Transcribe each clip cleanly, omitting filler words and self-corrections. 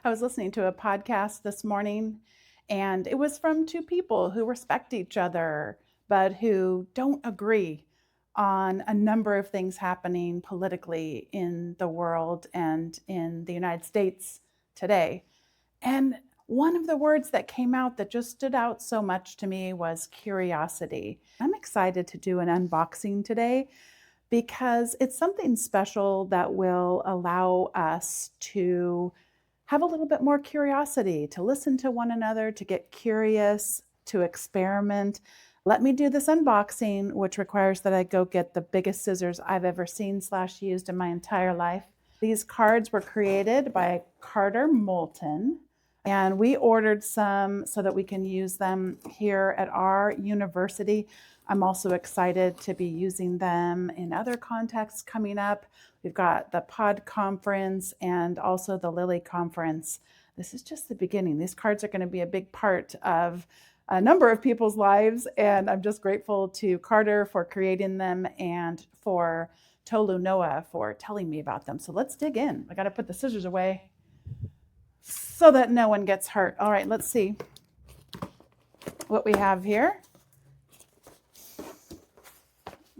I was listening to a podcast this morning, and it was from two people who respect each other, but who don't agree on a number of things happening politically in the world and in the United States today. And one of the words that came out that just stood out so much to me was curiosity. I'm excited to do an unboxing today because it's something special that will allow us to have a little bit more curiosity, to listen to one another, to get curious, to experiment. Let me do this unboxing, which requires that I go get the biggest scissors I've ever seen / used in my entire life. These cards were created by Carter Moulton, and we ordered some so that we can use them here at our university. I'm also excited to be using them in other contexts coming up. We've got the Pod Conference and also the Lilly Conference. This is just the beginning. These cards are going to be a big part of a number of people's lives, and I'm just grateful to Carter for creating them and for Tolu Noah for telling me about them. So let's dig in. I got to put the scissors away so that no one gets hurt. All right, let's see what we have here.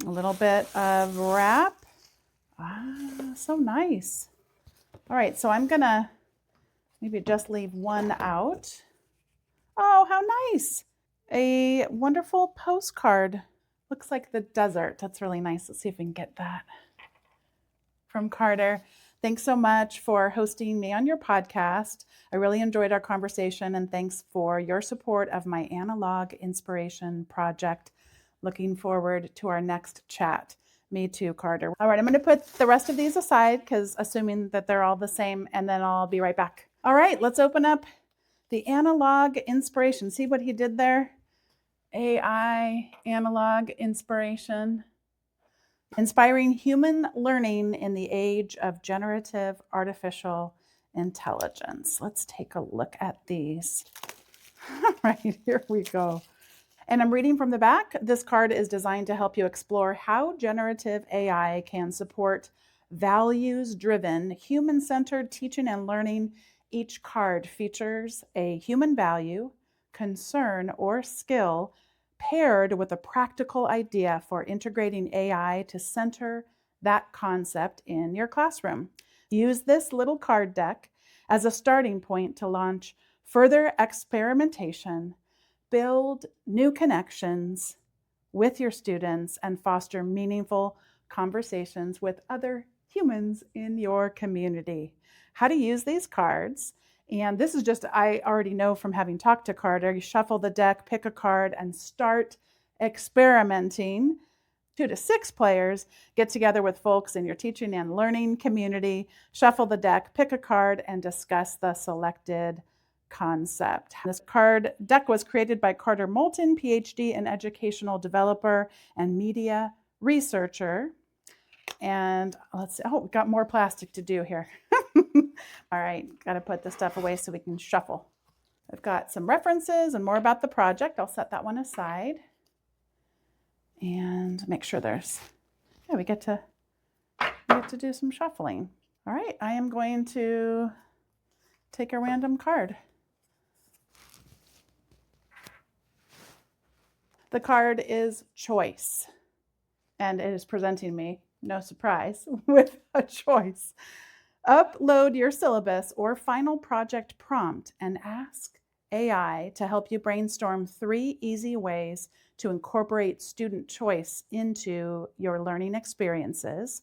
A little bit of wrap. So nice. All right, so I'm gonna maybe just leave one out. Oh, how nice. A wonderful postcard. Looks like the desert. That's really nice. Let's see if we can get that from Carter. Thanks so much for hosting me on your podcast. I really enjoyed our conversation, and thanks for your support of my analog inspiration project. Looking forward to our next chat. Me too, Carter. All right, I'm going to put the rest of these aside because assuming that they're all the same, and then I'll be right back. All right, let's open up the analog inspiration. See what he did there? AI, analog inspiration. Inspiring human learning in the age of generative artificial intelligence. Let's take a look at these. All right, here we go. And I'm reading from the back. This card is designed to help you explore how generative AI can support values-driven, human-centered teaching and learning. Each card features a human value, concern, or skill paired with a practical idea for integrating AI to center that concept in your classroom. Use this little card deck as a starting point to launch further experimentation, build new connections with your students, and foster meaningful conversations with other humans in your community. How to use these cards. And this is just, I already know from having talked to Carter, you shuffle the deck, pick a card, and start experimenting. 2 to 6 players get together with folks in your teaching and learning community, shuffle the deck, pick a card, and discuss the selected concept. This card deck was created by Carter Moulton, PhD and educational developer and media researcher. And let's see, oh, we got more plastic to do here. All right, got to put this stuff away so we can shuffle. I've got some references and more about the project. I'll set that one aside and make sure there's, yeah, we get to do some shuffling. All right, I am going to take a random card. The card is choice, and it is presenting me, no surprise, with a choice. Upload your syllabus or final project prompt and ask AI to help you brainstorm 3 easy ways to incorporate student choice into your learning experiences,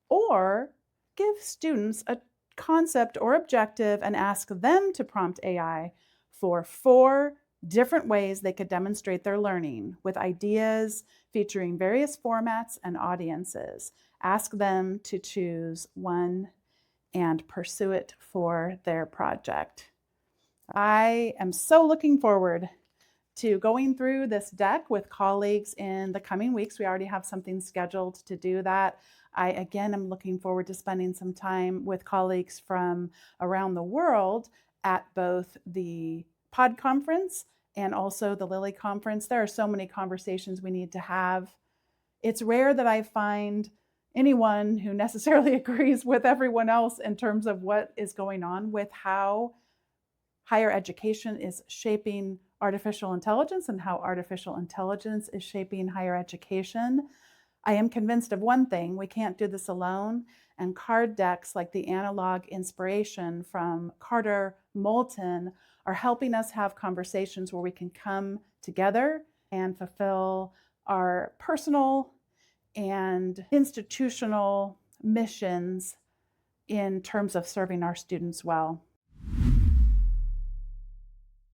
or give students a concept or objective and ask them to prompt AI for 4 different ways they could demonstrate their learning with ideas featuring various formats and audiences. Ask them to choose one and pursue it for their project. I am so looking forward to going through this deck with colleagues in the coming weeks. We already have something scheduled to do that. I, again, am looking forward to spending some time with colleagues from around the world at both the Pod Conference and also the Lilly Conference. There are so many conversations we need to have. It's rare that I find anyone who necessarily agrees with everyone else in terms of what is going on with how higher education is shaping artificial intelligence and how artificial intelligence is shaping higher education. I am convinced of one thing: we can't do this alone, and card decks like the Analog Inspiration from Carter Moulton are helping us have conversations where we can come together and fulfill our personal and institutional missions in terms of serving our students well.